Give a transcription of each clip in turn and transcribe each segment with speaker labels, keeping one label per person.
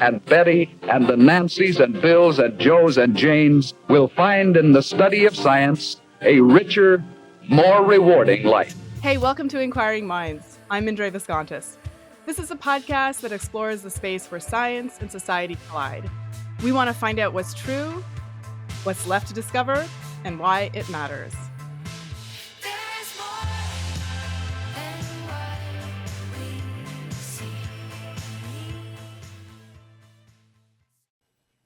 Speaker 1: and Betty and the Nancys and Bills and Joes and Janes will find in the study of science a richer, more rewarding life.
Speaker 2: Hey, welcome to Inquiring Minds. I'm Indre. This is a podcast that explores the space where science and society collide. We want to find out what's true, what's left to discover, and why it matters.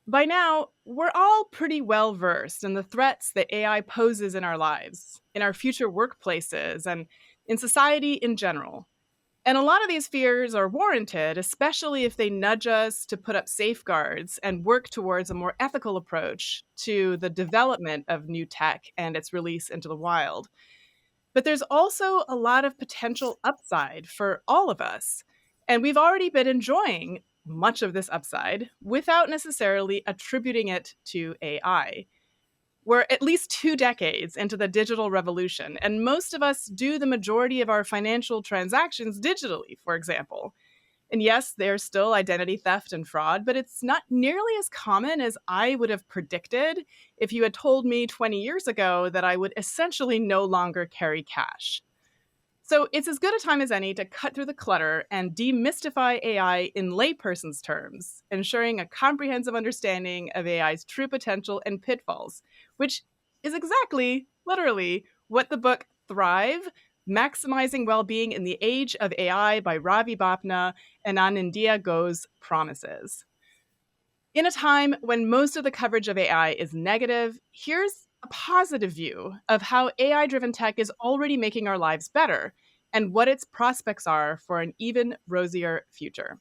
Speaker 2: By now, we're all pretty well versed in the threats that AI poses in our lives, in our future workplaces, and in society in general. And a lot of these fears are warranted, especially if they nudge us to put up safeguards and work towards a more ethical approach to the development of new tech and its release into the wild. But there's also a lot of potential upside for all of us. And we've already been enjoying much of this upside without necessarily attributing it to AI. We're at least 2 decades into the digital revolution, and most of us do the majority of our financial transactions digitally, for example. And yes, there's still identity theft and fraud, but it's not nearly as common as I would have predicted if you had told me 20 years ago that I would essentially no longer carry cash. So it's as good a time as any to cut through the clutter and demystify AI in layperson's terms, ensuring a comprehensive understanding of AI's true potential and pitfalls, which is exactly, literally, what the book Thrive, Maximizing Well-Being in the Age of AI by Ravi Bapna and Anindya Ghosh promises. In a time when most of the coverage of AI is negative, here's a positive view of how AI-driven tech is already making our lives better and what its prospects are for an even rosier future.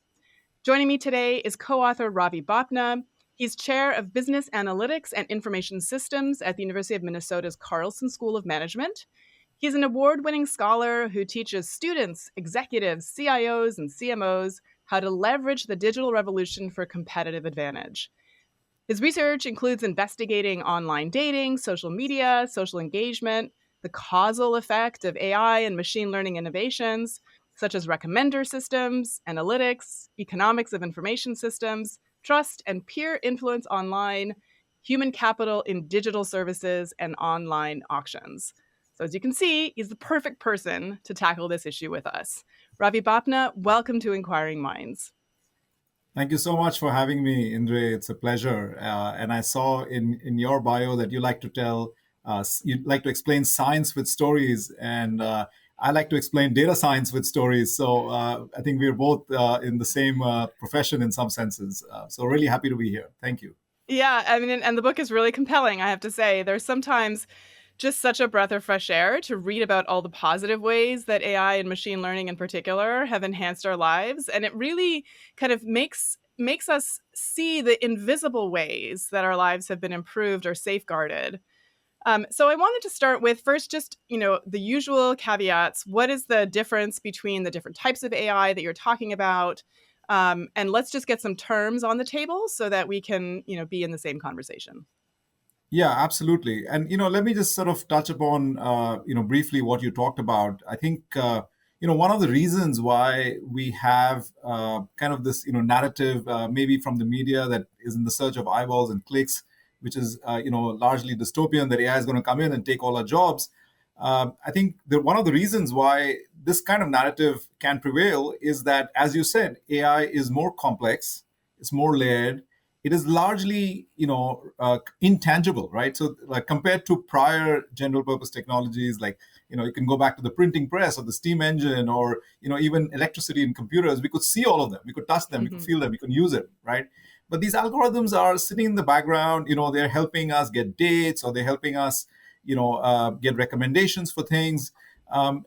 Speaker 2: Joining me today is co-author Ravi Bapna. He's chair of Business Analytics and Information Systems at the University of Minnesota's Carlson School of Management. He's an award-winning scholar who teaches students, executives, CIOs, and CMOs how to leverage the digital revolution for competitive advantage. His research includes investigating online dating, social media, social engagement, the causal effect of AI and machine learning innovations, such as recommender systems, analytics, economics of information systems, trust and peer influence online, human capital in digital services, and online auctions. So as you can see, he's the perfect person to tackle this issue with us. Ravi Bapna, welcome to Inquiring Minds.
Speaker 3: Thank you so much for having me, Indre. It's a pleasure. And I saw in your bio that you like to explain science with stories, and I like to explain data science with stories. So I think we're both in the same profession in some senses. So really happy to be here. Thank you.
Speaker 2: Yeah, I mean, and the book is really compelling, I have to say. There's sometimes just such a breath of fresh air to read about all the positive ways that AI and machine learning in particular have enhanced our lives. And it really kind of makes us see the invisible ways that our lives have been improved or safeguarded. So I wanted to start with first just, the usual caveats. What is the difference between the different types of AI that you're talking about? And let's just get some terms on the table so that we can, be in the same conversation.
Speaker 3: Yeah, absolutely. And, let me just sort of touch upon, briefly what you talked about. I think, one of the reasons why we have kind of this, narrative, maybe from the media that is in the search of eyeballs and clicks, which is, largely dystopian, that AI is going to come in and take all our jobs. I think that one of the reasons why this kind of narrative can prevail is that, as you said, AI is more complex, it's more layered. It is largely, intangible, right? So, like compared to prior general purpose technologies, like, you can go back to the printing press or the steam engine or, even electricity in computers. We could see all of them. We could touch them. We could feel them. We could use it, right? But these algorithms are sitting in the background. They're helping us get dates, or they're helping us, get recommendations for things. And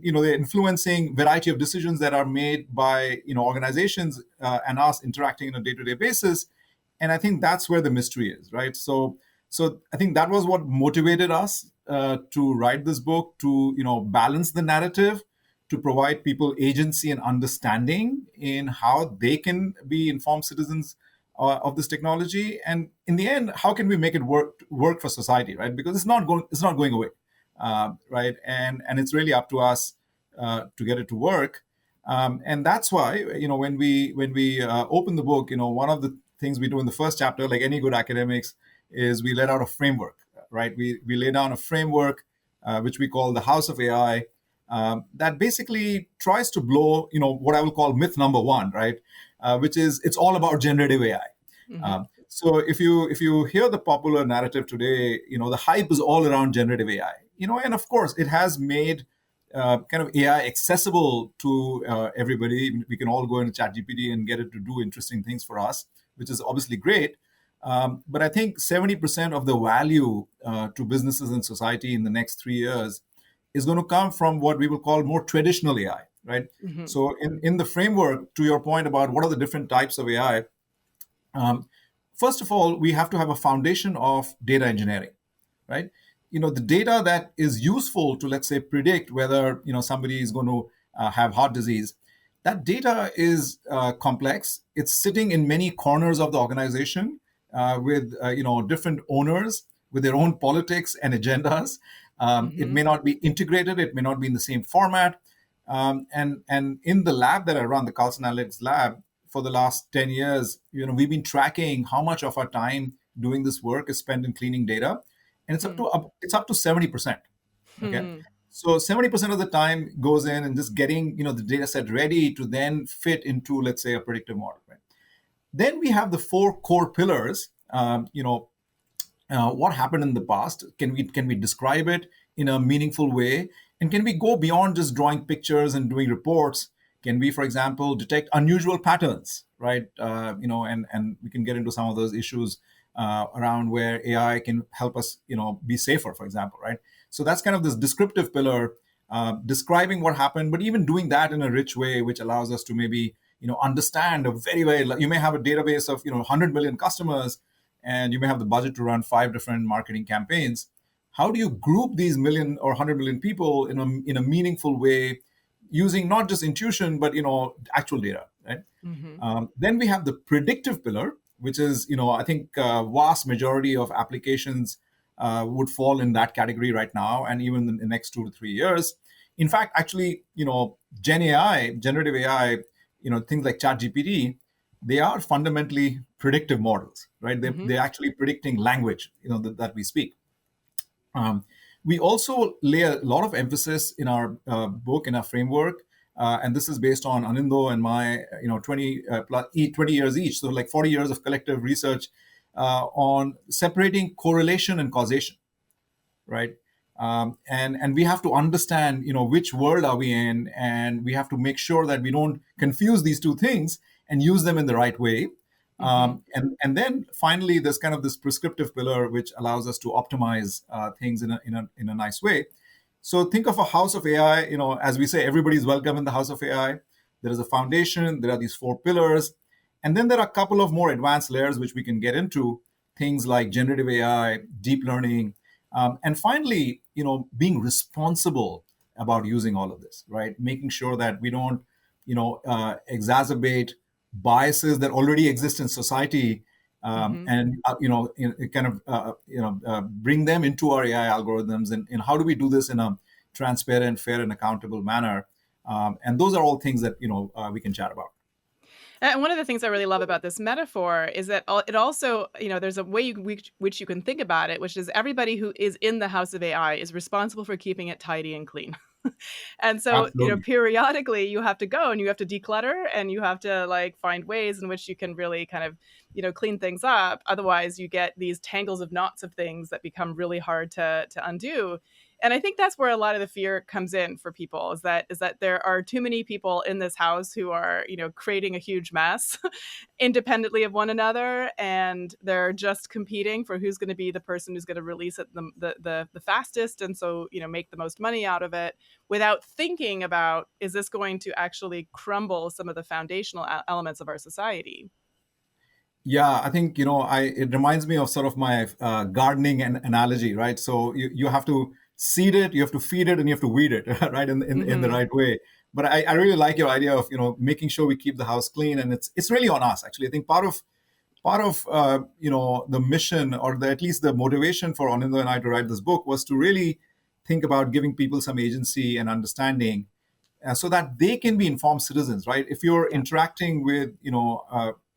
Speaker 3: they're influencing variety of decisions that are made by, organizations and us interacting on a day-to-day basis. And I think that's where the mystery is, right? So I think that was what motivated us to write this book, to balance the narrative, to provide people agency and understanding in how they can be informed citizens of this technology, and in the end, how can we make it work for society, right? Because it's not going away, right? And it's really up to us to get it to work. And that's why, when we open the book, one of the things we do in the first chapter, like any good academics, is we let out a framework, right? We lay down a framework, which we call the House of AI, that basically tries to blow, what I will call myth number one, right? Which is it's all about generative AI. So if you hear the popular narrative today, the hype is all around generative AI, and of course it has made kind of AI accessible to everybody. We can all go into ChatGPT and get it to do interesting things for us, which is obviously great. But I think 70% of the value to businesses and society in the next 3 years is going to come from what we will call more traditional AI, right? So in the framework, to your point about what are the different types of AI, first of all, we have to have a foundation of data engineering, right? The data that is useful to, let's say, predict whether somebody is going to have heart disease, that data is complex. It's sitting in many corners of the organization with different owners with their own politics and agendas. It may not be integrated. It may not be in the same format. And in the lab that I run, the Carlson Analytics Lab, for the last 10 years, we've been tracking how much of our time doing this work is spent in cleaning data, and it's up to 70%. Okay, so 70% of the time goes in and just getting the data set ready to then fit into, let's say, a predictive model. Right? Then we have the four core pillars. What happened in the past? Can we describe it in a meaningful way? And can we go beyond just drawing pictures and doing reports? Can we, for example, detect unusual patterns, right? And we can get into some of those issues around where AI can help us, be safer, for example, right? So that's kind of this descriptive pillar, describing what happened, but even doing that in a rich way, which allows us to maybe, understand a very, very. You may have a database of 100 million customers, and you may have the budget to run 5 different marketing campaigns. How do you group these million or 100 million people in a meaningful way, using not just intuition but actual data, right? Then we have the predictive pillar, which is I think vast majority of applications would fall in that category right now, and even in the next 2 to 3 years. In fact, actually, Gen AI, generative AI, things like ChatGPT, they are fundamentally predictive models, right? They're actually predicting language, that we speak. We also lay a lot of emphasis in our book, in our framework, and this is based on Anindo and my 20 years each, so like 40 years of collective research on separating correlation and causation, right? And we have to understand which world are we in, and we have to make sure that we don't confuse these two things and use them in the right way. And then finally, there's kind of this prescriptive pillar, which allows us to optimize things in a nice way. So think of a house of AI. As we say, everybody's welcome in the house of AI. There is a foundation. There are these 4 pillars, and then there are a couple of more advanced layers which we can get into. Things like generative AI, deep learning, and finally, being responsible about using all of this, right? Making sure that we don't, exacerbate biases that already exist in society, and bring them into our AI algorithms, and how do we do this in a transparent, fair, and accountable manner? And those are all things that we can chat about.
Speaker 2: And one of the things I really love about this metaphor is that it also, there's a way which you can think about it, which is everybody who is in the house of AI is responsible for keeping it tidy and clean. And so,
Speaker 3: Absolutely.
Speaker 2: periodically you have to go and you have to declutter, and you have to find ways in which you can really kind of, clean things up. Otherwise, you get these tangles of knots of things that become really hard to undo. And I think that's where a lot of the fear comes in for people, is that there are too many people in this house who are, creating a huge mess independently of one another, and they're just competing for who's going to be the person who's going to release it the fastest, and so make the most money out of it, without thinking about, is this going to actually crumble some of the foundational elements of our society?
Speaker 3: Yeah, I think it reminds me of sort of my gardening analogy, right? So you have to seed it, you have to feed it, and you have to weed it, right, in the right way. But I really like your idea of making sure we keep the house clean, and it's really on us, actually. I think part of the mission, or at least the motivation for Anindo and I to write this book, was to really think about giving people some agency and understanding so that they can be informed citizens, right? If you're
Speaker 2: Yeah.
Speaker 3: interacting with,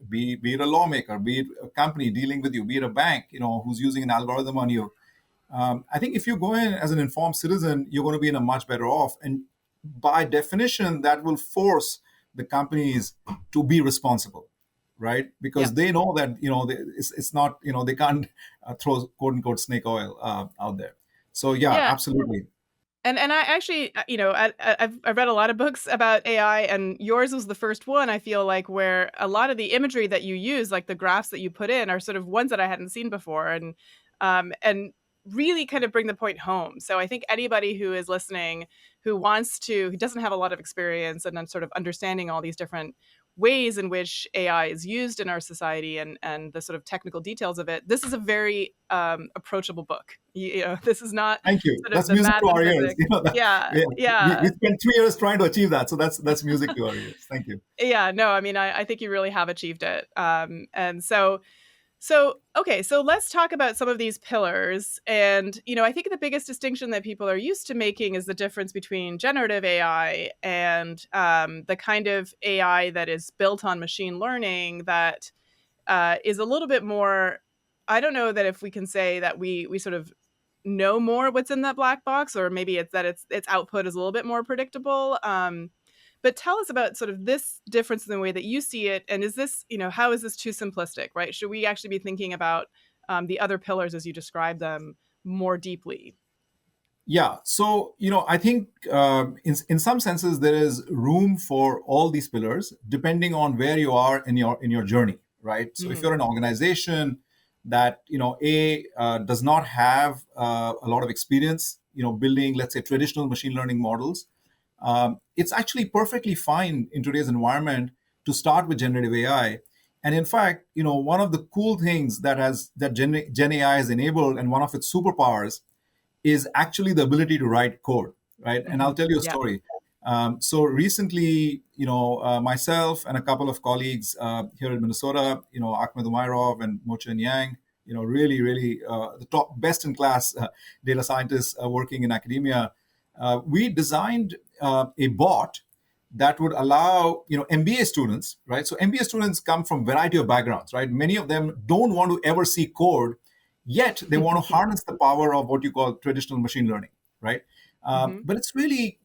Speaker 3: be it a lawmaker, be it a company dealing with you, be it a bank, who's using an algorithm on you, I think if you go in as an informed citizen, you're going to be in a much better off. And by definition, that will force the companies to be responsible, right?
Speaker 2: Yeah.
Speaker 3: Because they know that it's not, they can't throw quote unquote snake oil out there. So yeah,
Speaker 2: Yeah.
Speaker 3: absolutely.
Speaker 2: And I actually, I've read a lot of books about AI, and yours was the first one, I feel like, where a lot of the imagery that you use, like the graphs that you put in, are sort of ones that I hadn't seen before, and really kind of bring the point home. So I think anybody who is listening, who doesn't have a lot of experience and then sort of understanding all these different ways in which AI is used in our society, and the sort of technical details of it, this is a very approachable book. This is not
Speaker 3: Thank you.
Speaker 2: sort of
Speaker 3: That's
Speaker 2: the
Speaker 3: music
Speaker 2: math
Speaker 3: to
Speaker 2: and
Speaker 3: our ears.
Speaker 2: physics. Yeah,
Speaker 3: We
Speaker 2: yeah,
Speaker 3: spent 3 years trying to achieve that. So that's music to our ears. Thank you.
Speaker 2: yeah. No, I mean, I think you really have achieved it. And so okay, so let's talk about some of these pillars. And I think the biggest distinction that people are used to making is the difference between generative AI and the kind of AI that is built on machine learning that is a little bit more. I don't know that if we can say that we sort of know more what's in that black box, or maybe it's that its output is a little bit more predictable. But tell us about sort of this difference in the way that you see it, and is this, how is this too simplistic, right? Should we actually be thinking about the other pillars as you describe them more deeply?
Speaker 3: Yeah. So, I think in some senses there is room for all these pillars depending on where you are in your journey, right? So, if
Speaker 2: Hmm.
Speaker 3: you're an organization that does not have a lot of experience, building, let's say, traditional machine learning models, it's actually perfectly fine in today's environment to start with generative AI. And in fact, one of the cool things that Gen AI has enabled, and one of its superpowers, is actually the ability to write code, right? And
Speaker 2: Hmm.
Speaker 3: I'll tell you a
Speaker 2: Yeah.
Speaker 3: story. So recently, myself and a couple of colleagues here in Minnesota, Ahmed Umairov and Mochen Yang, really, really the top, best in class data scientists working in academia, we designed a bot that would allow MBA students, right? So MBA students come from a variety of backgrounds, right? Many of them don't want to ever see code, yet they want to harness the power of what you call traditional machine learning, right?
Speaker 2: Hmm.
Speaker 3: But it's really,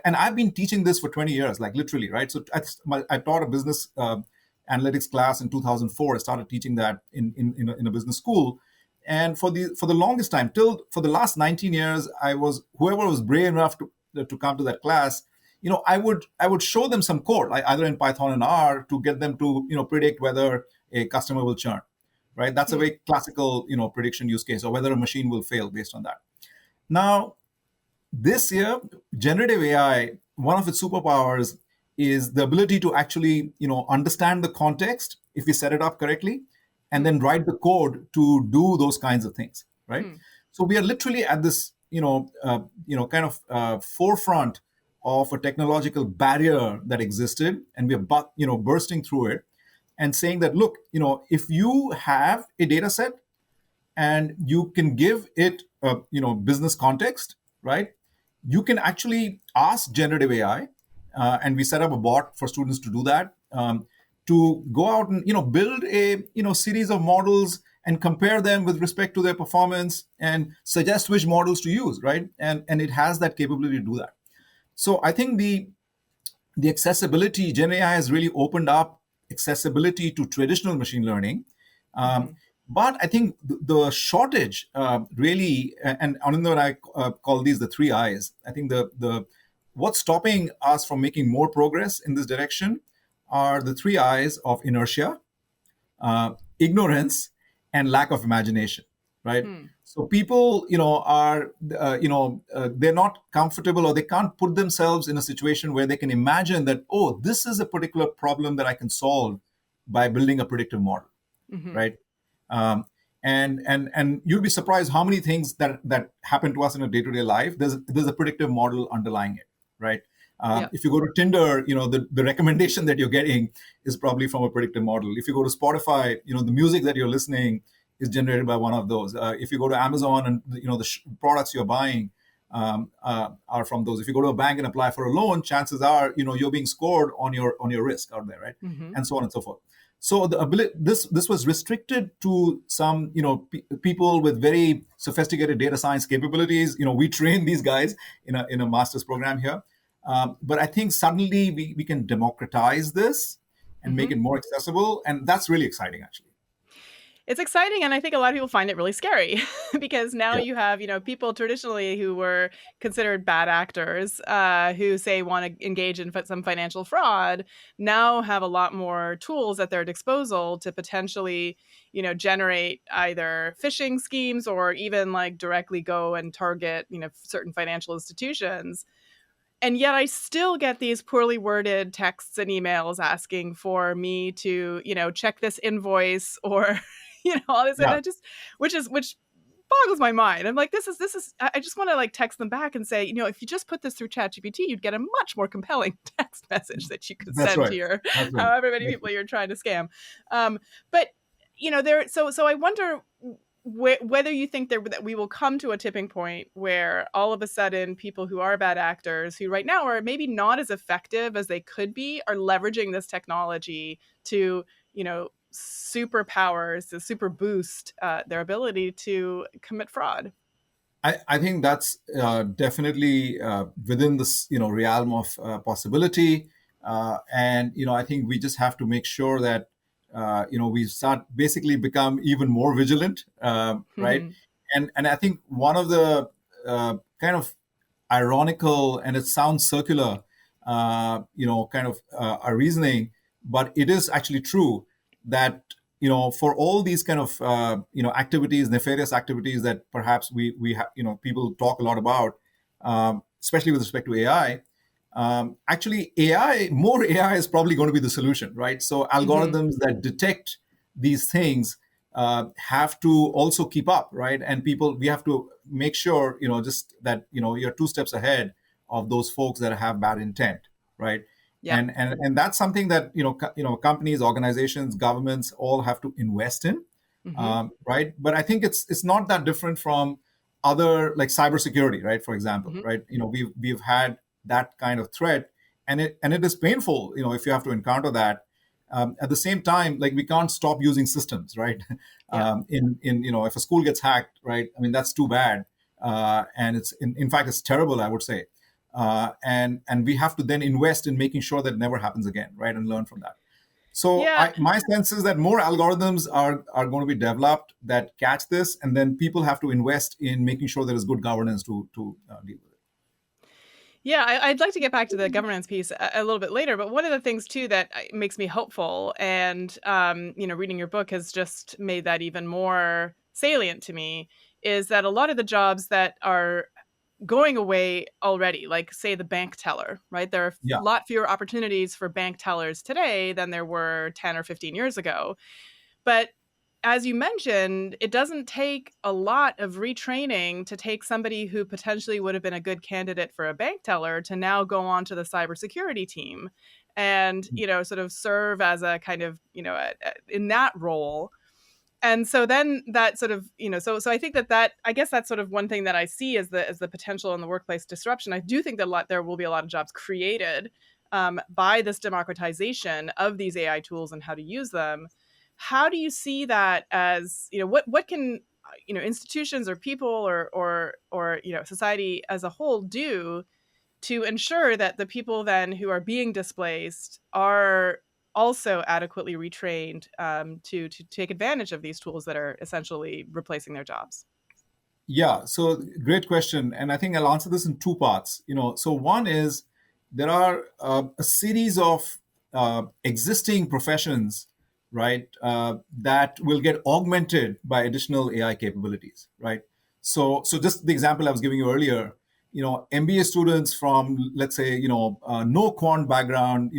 Speaker 3: and I've been teaching this for 20 years, like literally, right? So I taught a business analytics class in 2004. I started teaching that in a business school. And for the longest time, till for the last 19 years, whoever was brave enough to come to that class, I would show them some code, like either in Python and R, to get them to predict whether a customer will churn, right? That's a
Speaker 2: Hmm.
Speaker 3: very classical prediction use case, or whether a machine will fail based on that. Now, this year, generative AI, one of its superpowers is the ability to actually understand the context if we set it up correctly, and
Speaker 2: Hmm.
Speaker 3: then write the code to do those kinds of things, right?
Speaker 2: Hmm.
Speaker 3: So we are literally at this kind of forefront of a technological barrier that existed, and we're bursting through it and saying that, look, if you have a data set and you can give it a business context, right? You can actually ask generative AI, and we set up a bot for students to do that, to go out and build a series of models and compare them with respect to their performance and suggest which models to use, right? And it has that capability to do that. So I think the accessibility, Gen AI has really opened up accessibility to traditional machine learning. Um,
Speaker 2: Hmm.
Speaker 3: but I think the shortage really, and Ananda and I call these the three I's. I think the what's stopping us from making more progress in this direction are the three I's of inertia, ignorance, and lack of imagination, right?
Speaker 2: Hmm.
Speaker 3: So people, are, they're not comfortable, or they can't put themselves in a situation where they can imagine that, oh, this is a particular problem that I can solve by building a predictive model,
Speaker 2: Hmm.
Speaker 3: right? Um, and you'll be surprised how many things that happen to us in a day-to-day life. There's a predictive model underlying it, right?
Speaker 2: Yeah.
Speaker 3: If you go to Tinder, the recommendation that you're getting is probably from a predictive model. If you go to Spotify, the music that you're listening is generated by one of those. If you go to Amazon, and the products you're buying are from those. If you go to a bank and apply for a loan, chances are, you're being scored on your risk out there, right?
Speaker 2: Mm-hmm.
Speaker 3: And so on and so forth. So the ability, this was restricted to some, people with very sophisticated data science capabilities. We train these guys in a master's program here. But I think suddenly we can democratize this and make it more accessible, and that's really exciting, actually.
Speaker 2: It's exciting, and I think a lot of people find it really scary because now
Speaker 3: Yeah.
Speaker 2: you have, people traditionally who were considered bad actors, who say want to engage in some financial fraud, now have a lot more tools at their disposal to potentially, generate either phishing schemes or even like directly go and target, certain financial institutions. And yet I still get these poorly worded texts and emails asking for me to, check this invoice or, all this. And
Speaker 3: Yeah.
Speaker 2: I just, which boggles my mind. I'm like, I just want to like text them back and say, if you just put this through ChatGPT, you'd get a much more compelling text message that you could
Speaker 3: That's
Speaker 2: send
Speaker 3: right.
Speaker 2: to your,
Speaker 3: That's right.
Speaker 2: however many people you're trying to scam. But, so I wonder whether you think that we will come to a tipping point where all of a sudden people who are bad actors, who right now are maybe not as effective as they could be, are leveraging this technology to, superpowers, to super boost their ability to commit fraud.
Speaker 3: I think that's definitely within this realm of possibility, and I think we just have to make sure that we start basically become even more vigilant, right? And I think one of the kind of ironical, and it sounds circular, kind of a reasoning, but it is actually true that for all these kind of activities, nefarious activities that perhaps we have, people talk a lot about, especially with respect to AI. Actually, more AI is probably going to be the solution, right? So algorithms that detect these things have to also keep up, right? And we have to make sure, just that you're two steps ahead of those folks that have bad intent, right?
Speaker 2: Yeah.
Speaker 3: And that's something that companies, organizations, governments all have to invest in, right? But I think it's not that different from other, like cybersecurity, right? For example, right? We've had that kind of threat, and it is painful, if you have to encounter that. At the same time, like, we can't stop using systems, right?
Speaker 2: Yeah.
Speaker 3: In if a school gets hacked, right? I mean, that's too bad, and it's in fact it's terrible, I would say. And we have to then invest in making sure that never happens again, right? And learn from that. So
Speaker 2: Yeah.
Speaker 3: my sense is that more algorithms are going to be developed that catch this, and then people have to invest in making sure there is good governance to deal with it.
Speaker 2: Yeah, I'd like to get back to the governance piece a little bit later, but one of the things too that makes me hopeful, and reading your book has just made that even more salient to me, is that a lot of the jobs that are going away already, like say the bank teller, right? There are
Speaker 3: Yeah.
Speaker 2: a lot fewer opportunities for bank tellers today than there were 10 or 15 years ago. But as you mentioned, it doesn't take a lot of retraining to take somebody who potentially would have been a good candidate for a bank teller to now go on to the cybersecurity team and, sort of serve as a kind of, in that role. And so then that sort of, so I think that I guess that's sort of one thing that I see as the potential in the workplace disruption. I do think that there will be a lot of jobs created by this democratization of these AI tools and how to use them. How do you see that as, what can, institutions or people or society as a whole do to ensure that the people then who are being displaced are also adequately retrained to take advantage of these tools that are essentially replacing their jobs?
Speaker 3: Yeah, so great question, and I think I'll answer this in two parts. So one is, there are a series of existing professions, right, that will get augmented by additional AI capabilities, right? So just the example I was giving you earlier, MBA students from, let's say, no quant background,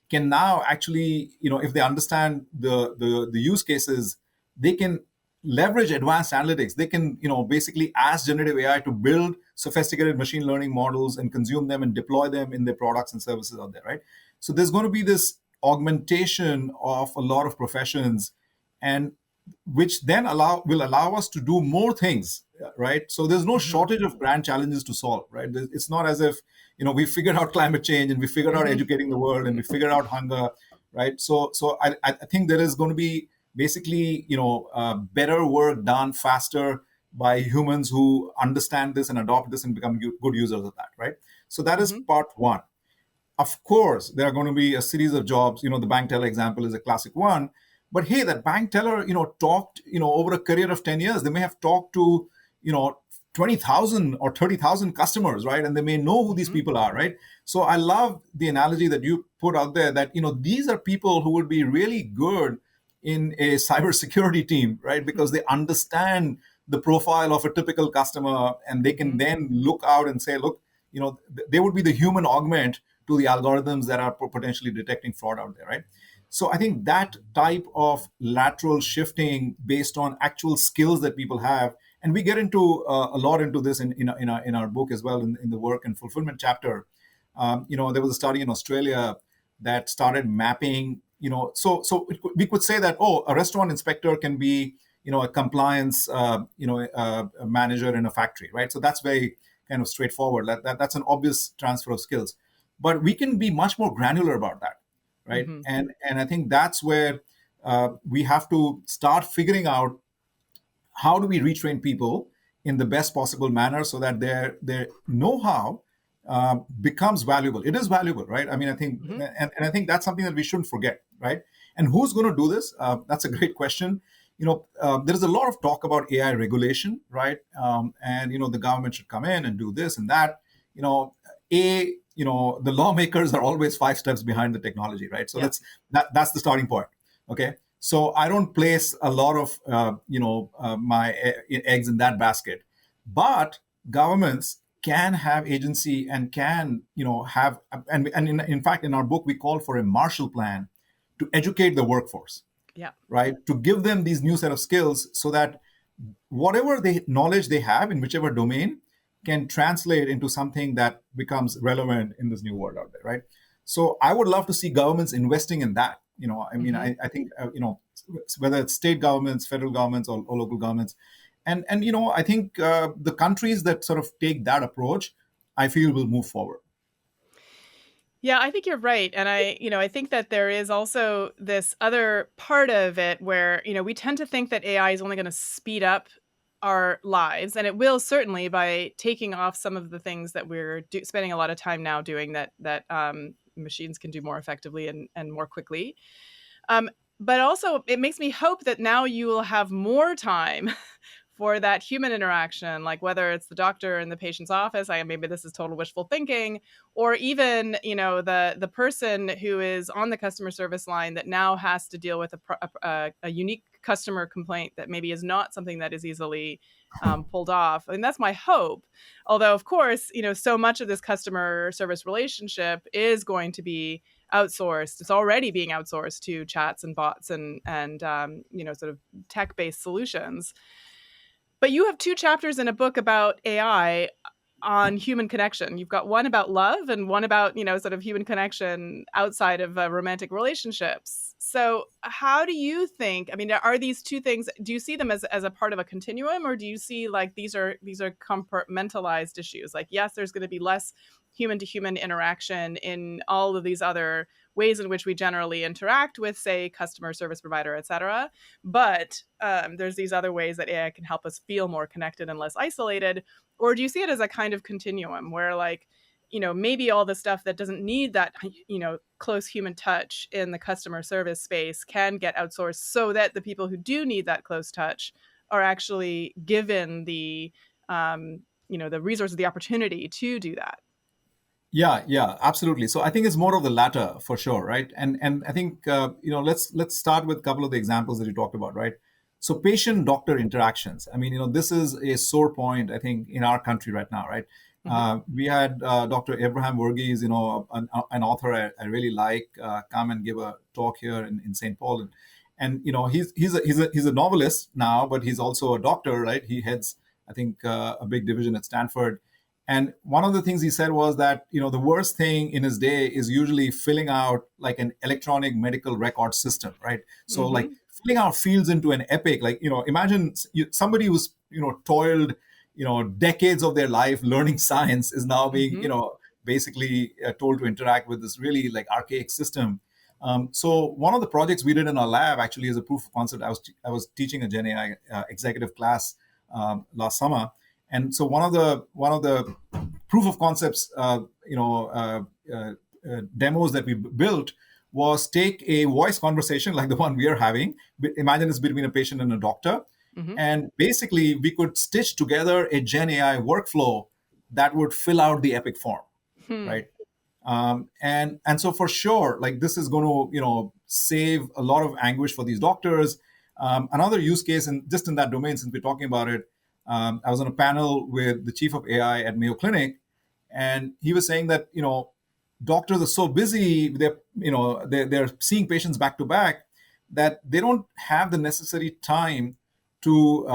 Speaker 3: can now actually, if they understand the use cases, they can leverage advanced analytics. They can, basically ask generative AI to build sophisticated machine learning models and consume them and deploy them in their products and services out there, right? So there's going to be this augmentation of a lot of professions, and which then will allow us to do more things, right? So there's no
Speaker 2: Hmm.
Speaker 3: shortage of grand challenges to solve, right? It's not as if, we figured out climate change and we figured out
Speaker 2: Hmm.
Speaker 3: educating the world and we figured out hunger, right? So I think there is going to be basically, better work done faster by humans who understand this and adopt this and become good users of that, right? So that is
Speaker 2: Hmm.
Speaker 3: part one. Of course, there are going to be a series of jobs. The bank teller example is a classic one. But hey, that bank teller, talked, over a career of 10 years, they may have talked to, you know, 20,000 or 30,000 customers, right? And they may know who these
Speaker 2: Hmm.
Speaker 3: people are, right? So I love the analogy that you put out there that, these are people who would be really good in a cybersecurity team, right? Because they understand the profile of a typical customer and they can
Speaker 2: Hmm.
Speaker 3: then look out and say, look, they would be the human augment to the algorithms that are potentially detecting fraud out there, right? So I think that type of lateral shifting based on actual skills that people have, and we get into a lot into this in our book as well, in the work and fulfillment chapter. There was a study in Australia that started mapping. We could say that, oh, a restaurant inspector can be, a compliance a manager in a factory, right? So that's very kind of straightforward. That's an obvious transfer of skills, but we can be much more granular about that, right?
Speaker 2: Hmm.
Speaker 3: And I think that's where we have to start figuring out how do we retrain people in the best possible manner so that their know-how becomes valuable. It is valuable, right? I mean, I think,
Speaker 2: Hmm.
Speaker 3: and I think that's something that we shouldn't forget, right? And who's going to do this? That's a great question. There is a lot of talk about AI regulation, right? And the government should come in and do this and that. You know, the lawmakers are always 5 steps behind the technology, right? So
Speaker 2: Yeah.
Speaker 3: that's the starting point. Okay, so I don't place a lot of my eggs in that basket, but governments can have agency and can have, and in fact in our book we call for a Marshall Plan to educate the workforce,
Speaker 2: Yeah.
Speaker 3: right? To give them these new set of skills so that whatever knowledge they have in whichever domain can translate into something that becomes relevant in this new world out there, right? So I would love to see governments investing in that. I mean,
Speaker 2: Hmm.
Speaker 3: I think whether it's state governments, federal governments, or local governments, and I think the countries that sort of take that approach, I feel will move forward.
Speaker 2: Yeah, I think you're right. And I think that there is also this other part of it where, we tend to think that AI is only going to speed up our lives, and it will certainly by taking off some of the things that we're spending a lot of time now doing that machines can do more effectively and more quickly. Um, but also, it makes me hope that now you will have more time for that human interaction, like whether it's the doctor in the patient's office, maybe this is total wishful thinking, or even the person who is on the customer service line that now has to deal with a unique customer complaint that maybe is not something that is easily pulled off. And that's my hope. Although, of course, so much of this customer service relationship is going to be outsourced. It's already being outsourced to chats and bots and sort of tech-based solutions. But you have two chapters in a book about AI on human connection. You've got one about love and one about, sort of human connection outside of romantic relationships. So, how do you think? I mean, are these two things? Do you see them as a part of a continuum, or do you see like these are compartmentalized issues? Like, yes, there's going to be less human to human interaction in all of these other ways in which we generally interact with, say, customer service provider, et cetera. But there's these other ways that AI can help us feel more connected and less isolated. Or do you see it as a kind of continuum where, like, maybe all the stuff that doesn't need that, close human touch in the customer service space can get outsourced so that the people who do need that close touch are actually given the resources, the opportunity to do that?
Speaker 3: Yeah, absolutely. So I think it's more of the latter for sure, right? And I think let's start with a couple of the examples that you talked about, right? So patient-doctor interactions. I mean, this is a sore point I think in our country right now, right?
Speaker 2: Hmm.
Speaker 3: We had Dr. Abraham Verghese, an author I really like, come and give a talk here in St. Paul, and he's a novelist now, but he's also a doctor, right? He heads, I think, a big division at Stanford. And one of the things he said was that, the worst thing in his day is usually filling out like an electronic medical record system, right? So like
Speaker 2: Hmm.
Speaker 3: filling out fields into an epic, like, imagine somebody who's, toiled decades of their life learning science is now being, basically told to interact with this really like archaic system. So one of the projects we did in our lab actually is a proof of concept. I was teaching a Gen AI executive class last summer, and so one of the proof of concepts, demos that we built was take a voice conversation like the one we are having. Imagine it's between a patient and a doctor, and basically we could stitch together a Gen AI workflow that would fill out the epic form, right? And so for sure, like this is going to save a lot of anguish for these doctors. Another use case, and just in that domain, since we're talking about it, I was on a panel with the chief of AI at Mayo Clinic, and he was saying that doctors are so busy, they're seeing patients back to back, that they don't have the necessary time to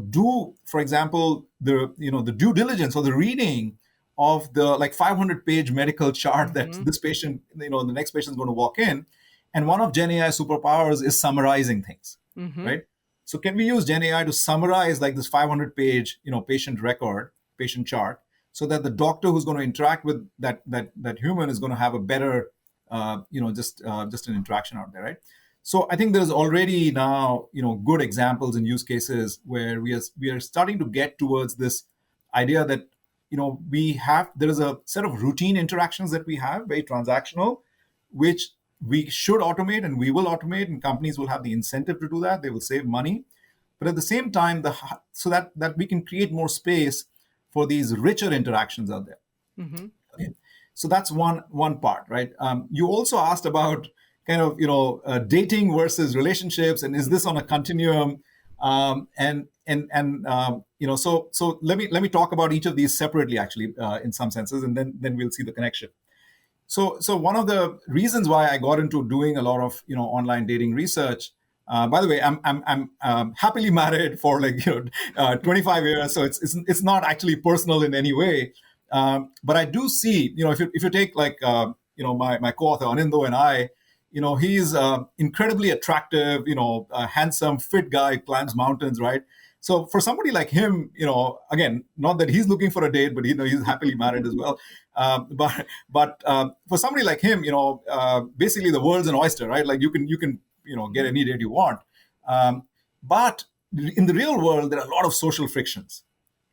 Speaker 3: do, for example, the due diligence or the reading of the like 500-page medical chart that this patient, the next patient is going to walk in. And one of Gen AI superpowers is summarizing things, right? So can we use Gen AI to summarize like this 500-page, patient chart, so that the doctor who's going to interact with that human is going to have a better, just an interaction out there, right? So I think there's already now, good examples and use cases where we are starting to get towards this idea that there is a set of routine interactions that we have, very transactional, which we should automate and we will automate, and companies will have the incentive to do that. They will save money, but at the same time, so that we can create more space for these richer interactions out there. Okay. So that's one part, right? You also asked about kind of dating versus relationships, and is this on a continuum? So let me talk about each of these separately, actually, in some senses, and then we'll see the connection. So one of the reasons why I got into doing a lot of online dating research. By the way, I'm happily married for 25 years, so it's not actually personal in any way. But I do see, if you take my co-author Indre and I, he's incredibly attractive, a handsome, fit guy, climbs mountains, right? So for somebody like him, again, not that he's looking for a date, but he's happily married as well. But for somebody like him, basically the world's an oyster, right? Like you can get any date you want. But in the real world, there are a lot of social frictions,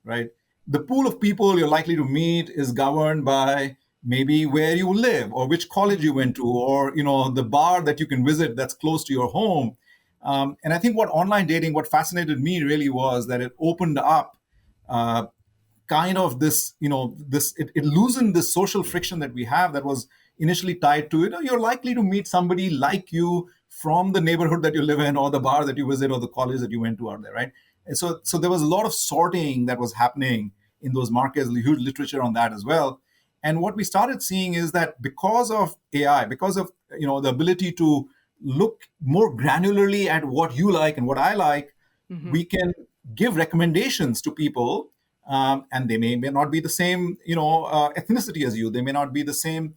Speaker 3: right? The pool of people you're likely to meet is governed by maybe where you live or which college you went to, or the bar that you can visit that's close to your home. And I think what fascinated me really was that it opened up kind of this, it loosened the social friction that we have that was initially tied to it. You're likely to meet somebody like you from the neighborhood that you live in, or the bar that you visit, or the college that you went to out there, right? And so there was a lot of sorting that was happening in those markets, huge literature on that as well. And what we started seeing is that because of AI, because of the ability to look more granularly at what you like and what I like, we can give recommendations to people, and they may not be the same ethnicity as you. They may not be the same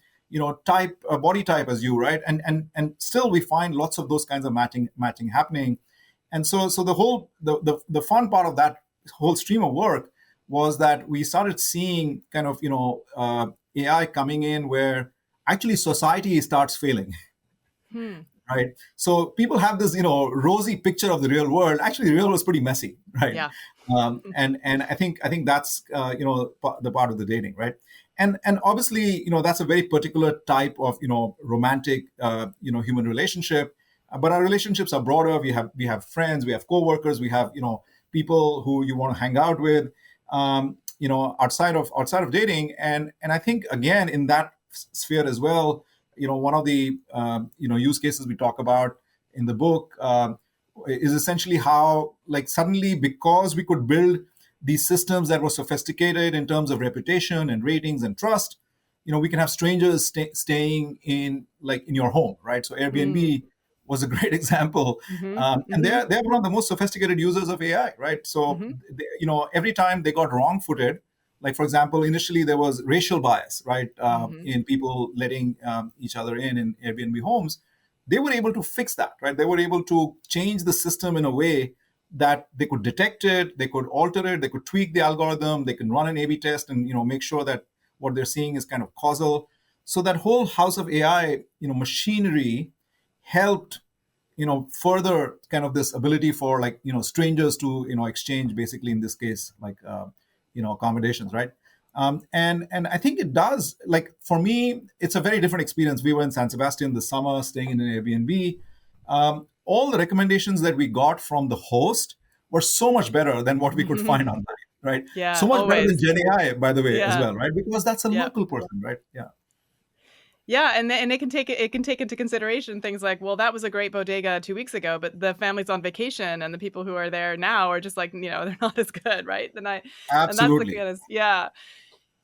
Speaker 3: type, body type as you, right? And still we find lots of those kinds of matching happening. And so the fun part of that whole stream of work was that we started seeing kind of AI coming in where actually society starts failing. Right. So people have this rosy picture of the real world. Actually, the real world is pretty messy, right? Yeah. And I think that's the part of the dating, right? And obviously that's a very particular type of romantic human relationship. But our relationships are broader. We have friends, we have coworkers, we have people who you want to hang out with, outside of dating. And I think again in that sphere as well, one of the use cases we talk about in the book is essentially how suddenly, because we could build these systems that were sophisticated in terms of reputation and ratings and trust, we can have strangers staying in your home, right? So Airbnb was a great example, and they're one of the most sophisticated users of AI, right? So every time they got wrong-footed, like for example, initially there was racial bias, right, in people letting each other in Airbnb homes. They were able to fix that, right? They were able to change the system in a way that they could detect it, they could alter it, they could tweak the algorithm, they can run an A/B test, and make sure that what they're seeing is kind of causal. So that whole house of AI, machinery helped further kind of this ability for like strangers to exchange, basically in this case, like accommodations, right? And I think it does, like, for me it's a very different experience. We were in San Sebastian this summer, staying in an Airbnb. All the recommendations that we got from the host were so much better than what we could find online, right?
Speaker 2: Yeah,
Speaker 3: So much better than
Speaker 2: always.
Speaker 3: Gen AI, by the way, as
Speaker 2: Yeah.
Speaker 3: well, right? Because that's a
Speaker 2: Yeah.
Speaker 3: local person, right? Yeah.
Speaker 2: Yeah, and it can take into consideration things like, well, that was a great bodega 2 weeks ago, but the family's on vacation, and the people who are there now are just like, they're not as good, right? And that's the
Speaker 3: Absolutely.
Speaker 2: kind of, yeah.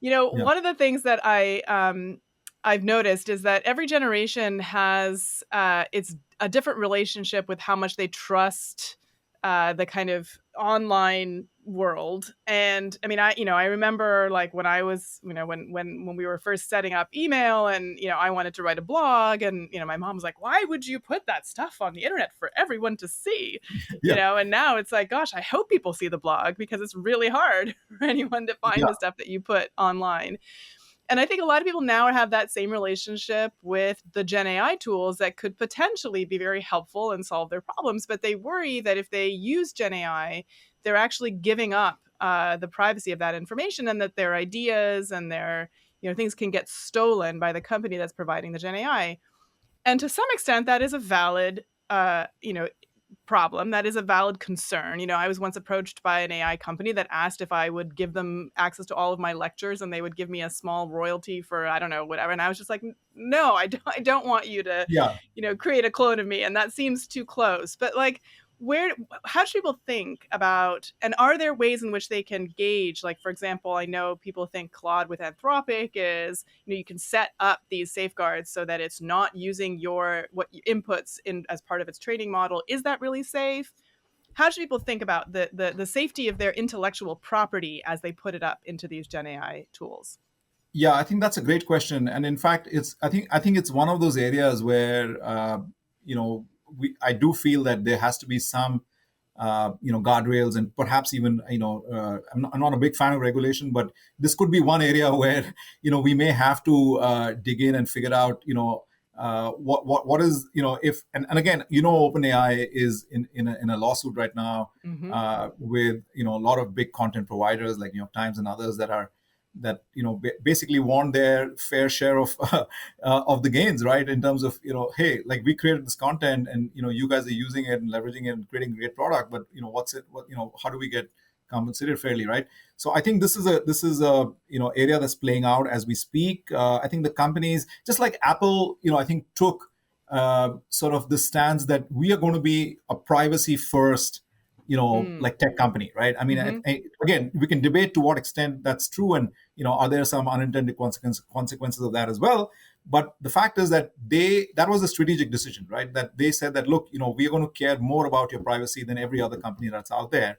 Speaker 3: Yeah.
Speaker 2: One of the things that I've noticed is that every generation has it's a different relationship with how much they trust the kind of online world. And I mean, I remember, like, when I was, when we were first setting up email, and I wanted to write a blog, and my mom was like, why would you put that stuff on the internet for everyone to see?
Speaker 3: Yeah.
Speaker 2: And now it's like, gosh, I hope people see the blog, because it's really hard for anyone to find
Speaker 3: Yeah.
Speaker 2: the stuff that you put online. And I think a lot of people now have that same relationship with the Gen AI tools that could potentially be very helpful and solve their problems. But they worry that if they use Gen AI, they're actually giving up the privacy of that information, and that their ideas and their things can get stolen by the company that's providing the Gen AI. And to some extent, that is a valid problem. That is a valid concern. I was once approached by an AI company that asked if I would give them access to all of my lectures, and they would give me a small royalty for, I don't know, whatever. And I was just like, no, I don't want you to,
Speaker 3: Yeah.
Speaker 2: create a clone of me. And that seems too close. But like, how should people think about, and are there ways in which they can gauge, like, for example, I know people think Claude with Anthropic is, you can set up these safeguards so that it's not using what inputs in as part of its training model. Is that really safe? How should people think about the safety of their intellectual property as they put it up into these Gen AI tools?
Speaker 3: Yeah, I think that's a great question, and in fact, I think it's one of those areas where I do feel that there has to be some guardrails, and perhaps even I'm not a big fan of regulation, but this could be one area where we may have to dig in and figure out what is if and again OpenAI is in a lawsuit right now with a lot of big content providers like New York Times and others that basically want their fair share of the gains, right? In terms of hey, like, we created this content, and you guys are using it and leveraging it and creating a great product, but how do we get compensated fairly, right? So I think this is a area that's playing out as we speak. I think the companies, just like Apple, I think took sort of the stance that we are going to be a privacy first like tech company, right? I mean, again, we can debate to what extent that's true, and are there some unintended consequences of that as well? But the fact is that that was a strategic decision, right? That they said that, look, we are going to care more about your privacy than every other company that's out there.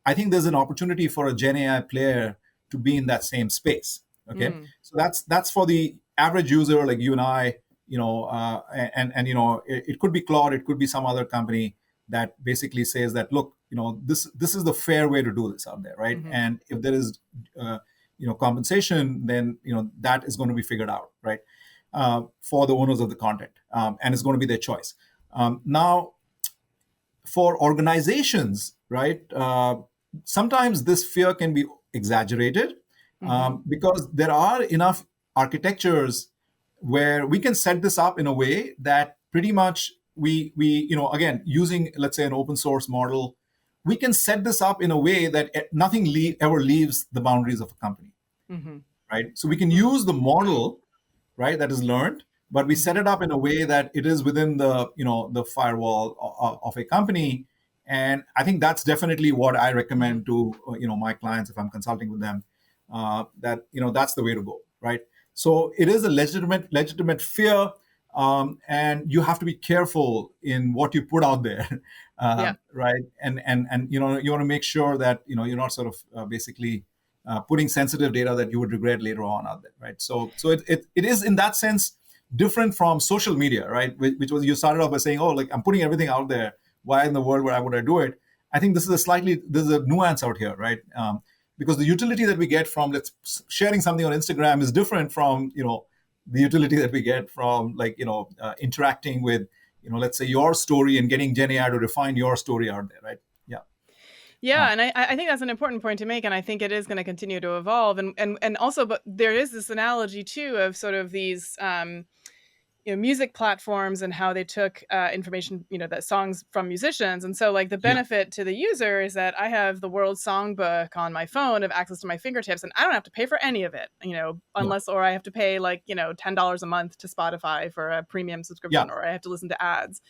Speaker 3: I think there's an opportunity for a Gen AI player to be in that same space. Okay, so that's for the average user like you and I, and it could be Claude, it could be some other company that basically says that, look, this is the fair way to do this out there, right? And if there is compensation, then that is going to be figured out, right, for the owners of the content, and it's going to be their choice. Now, for organizations, right, sometimes this fear can be exaggerated, because there are enough architectures where we can set this up in a way that pretty much we again, using, let's say, an open source model, we can set this up in a way that nothing ever leaves the boundaries of a company, right? So we can use the model, right, that is learned, but we set it up in a way that it is within the firewall of a company. And I think that's definitely what I recommend to my clients if I'm consulting with them, that that's the way to go, right? So it is a legitimate fear, and you have to be careful in what you put out there, right? And you want to make sure that you're not sort of basically putting sensitive data that you would regret later on out there, right? So it is in that sense different from social media, right? Which was, you started off by saying, oh, like, I'm putting everything out there. Why in the world would I do it? I think there's a nuance out here, right? Because the utility that we get from sharing something on Instagram is different from, the utility that we get from interacting with, let's say your story and getting Gen AI to refine your story out there, right? Yeah.
Speaker 2: Yeah, and I think that's an important point to make, and I think it is going to continue to evolve, and also, but there is this analogy too of sort of these music platforms and how they took information, that songs from musicians. And so like the benefit to the user is that I have the world songbook on my phone, of access to my fingertips, and I don't have to pay for any of it, unless, or I have to pay $10 a month to Spotify for a premium subscription, or I have to listen to ads.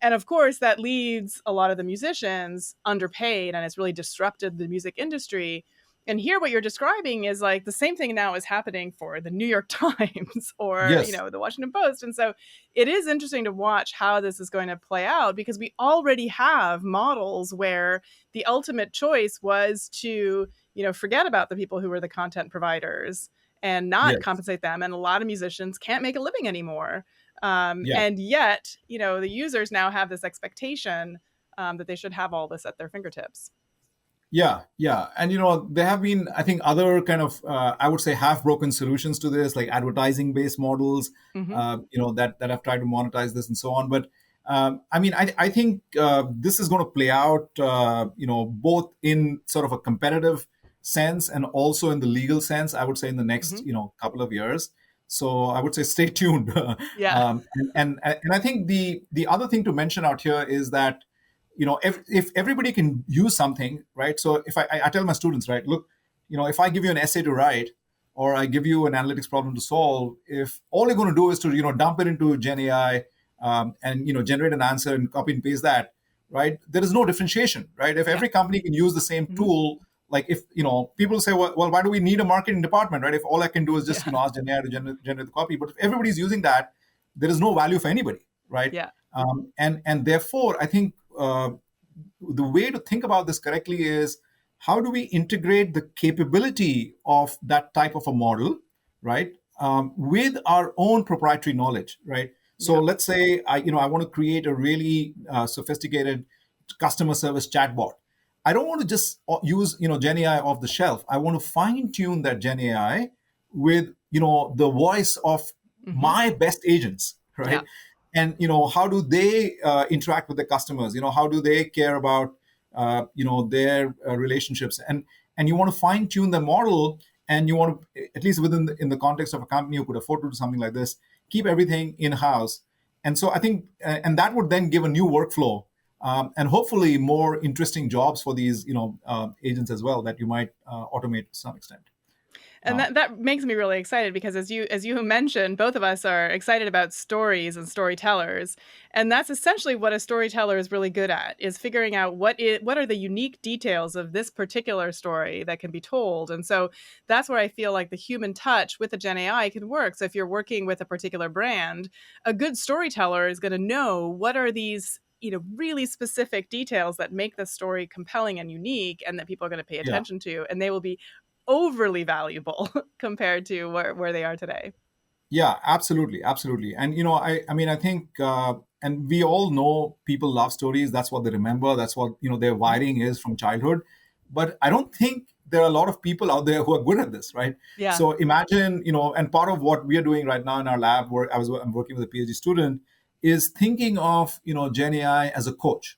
Speaker 2: And of course, that leaves a lot of the musicians underpaid, and it's really disrupted the music industry. And here, what you're describing is like the same thing now is happening for the New York Times or, the Washington Post. And so it is interesting to watch how this is going to play out, because we already have models where the ultimate choice was to, forget about the people who were the content providers and not compensate them. And a lot of musicians can't make a living anymore. And yet, the users now have this expectation that they should have all this at their fingertips.
Speaker 3: Yeah. And, there have been, I think, other kind of, I would say, half-broken solutions to this, like advertising-based models, that have tried to monetize this and so on. But, I think this is going to play out, both in sort of a competitive sense and also in the legal sense, I would say, in the next, couple of years. So I would say stay tuned. And I think the other thing to mention out here is that, if everybody can use something, right? So if I tell my students, right, look, if I give you an essay to write, or I give you an analytics problem to solve, if all you're going to do is to, dump it into Gen AI and, generate an answer and copy and paste that, right? There is no differentiation, right? If every company can use the same tool, like if, people say, well, why do we need a marketing department, right? If all I can do is just, ask Gen AI to generate the copy. But if everybody's using that, there is no value for anybody, right? And therefore, I think the way to think about this correctly is, how do we integrate the capability of that type of a model, right, with our own proprietary knowledge, right? So let's say I want to create a really sophisticated customer service chatbot. I don't want to just use Gen AI off the shelf. I want to fine tune that Gen AI with the voice of my best agents, right? And how do they interact with the customers? How do they care about their relationships? And you want to fine tune the model, and you want to, at least in the context of a company who could afford to do something like this, keep everything in house. And so I think, and that would then give a new workflow, and hopefully more interesting jobs for these agents as well, that you might automate to some extent.
Speaker 2: And that makes me really excited, because as you mentioned, both of us are excited about stories and storytellers. And that's essentially what a storyteller is really good at, is figuring out what are the unique details of this particular story that can be told. And so that's where I feel like the human touch with the Gen AI can work. So if you're working with a particular brand, a good storyteller is going to know what are these really specific details that make the story compelling and unique, and that people are going to pay attention to, and they will be overly valuable compared to where they are today.
Speaker 3: Yeah, absolutely. And I think and we all know people love stories. That's what they remember. That's what their wiring is from childhood. But I don't think there are a lot of people out there who are good at this, right? So imagine, and part of what we are doing right now in our lab, where I'm working with a PhD student, is thinking of Gen AI as a coach.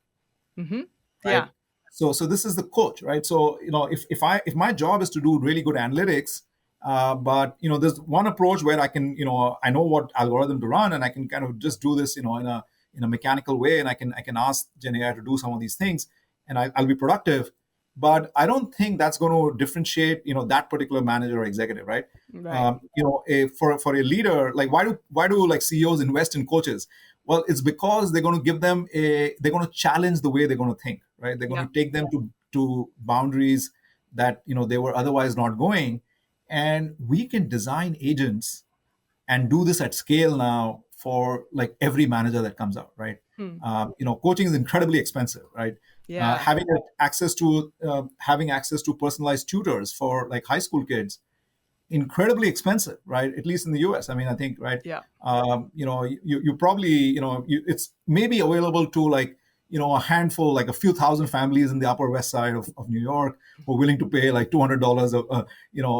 Speaker 3: Right? So this is the coach, right? So if my job is to do really good analytics, but there's one approach where I can I know what algorithm to run, and I can kind of just do this in a mechanical way, and I can ask Gen AI to do some of these things, and I'll be productive. But I don't think that's going to differentiate that particular manager or executive, right? For a leader, like why do like CEOs invest in coaches? Well, it's because they're going to give them they're going to challenge the way they're going to think, right? They're going to take them to boundaries that they were otherwise not going. And we can design agents and do this at scale now for like every manager that comes out, right? Coaching is incredibly expensive, right? Having access to personalized tutors for like high school kids, incredibly expensive, right? At least in the US. I think, right? You probably, it's maybe available to like, a handful, like a few thousand families in the Upper West Side of New York who are willing to pay like $200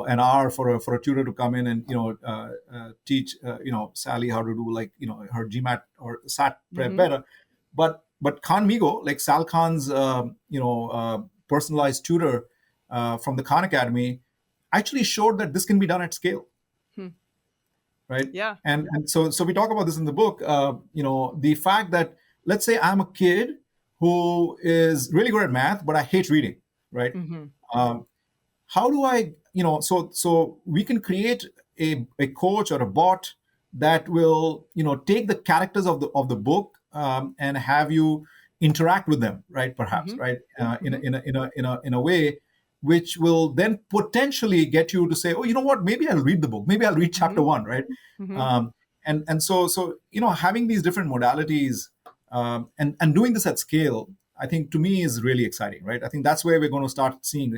Speaker 3: an hour for a tutor to come in and teach Sally how to do like her GMAT or SAT prep better. But Khan Migo, like Sal Khan's personalized tutor from the Khan Academy, actually showed that this can be done at scale. Right.
Speaker 2: Yeah.
Speaker 3: And so we talk about this in the book. The fact that, let's say I'm a kid who is really good at math, but I hate reading. Right. How do I, so we can create a coach or a bot that will, take the characters of the book and have you interact with them. Right. Perhaps. Right. In a way which will then potentially get you to say, oh, you know what, maybe I'll read the book. Maybe I'll read chapter 1, right? And so having these different modalities and doing this at scale, I think to me is really exciting, right? I think that's where we're going to start seeing,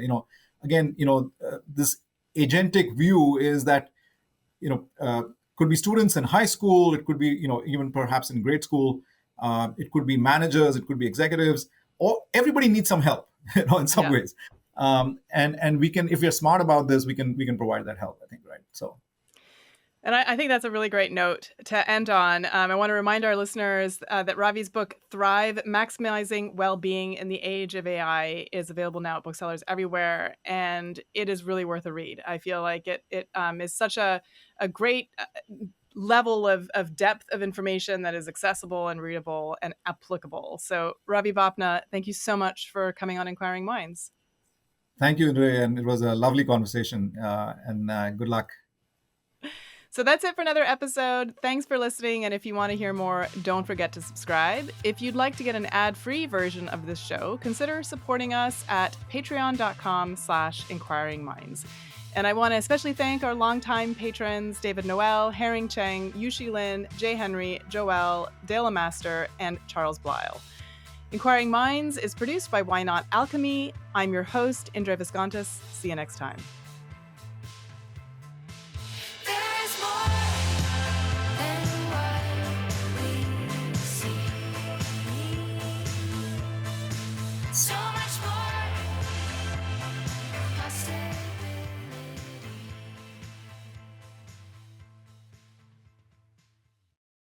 Speaker 3: this agentic view is that, could be students in high school, it could be, even perhaps in grade school, it could be managers, it could be executives, or everybody needs some help, in some ways. And we can, if we're smart about this, we can provide that help, I think, right? So.
Speaker 2: And I think that's a really great note to end on. I want to remind our listeners that Ravi's book, Thrive, Maximizing Well-Being in the Age of AI, is available now at booksellers everywhere. And it is really worth a read. I feel like it is such a great level of depth of information that is accessible and readable and applicable. So Ravi Bapna, thank you so much for coming on Inquiring Minds.
Speaker 3: Thank you, Indre, and it was a lovely conversation, and good luck.
Speaker 2: So that's it for another episode. Thanks for listening, and if you want to hear more, don't forget to subscribe. If you'd like to get an ad-free version of this show, consider supporting us at patreon.com/inquiringminds. And I want to especially thank our longtime patrons, David Noel, Herring Cheng, Yushi Lin, Jay Henry, Joel, Dale Master, and Charles Blyle. Inquiring Minds is produced by Why Not Alchemy. I'm your host, Indre Viscontis. See you next time.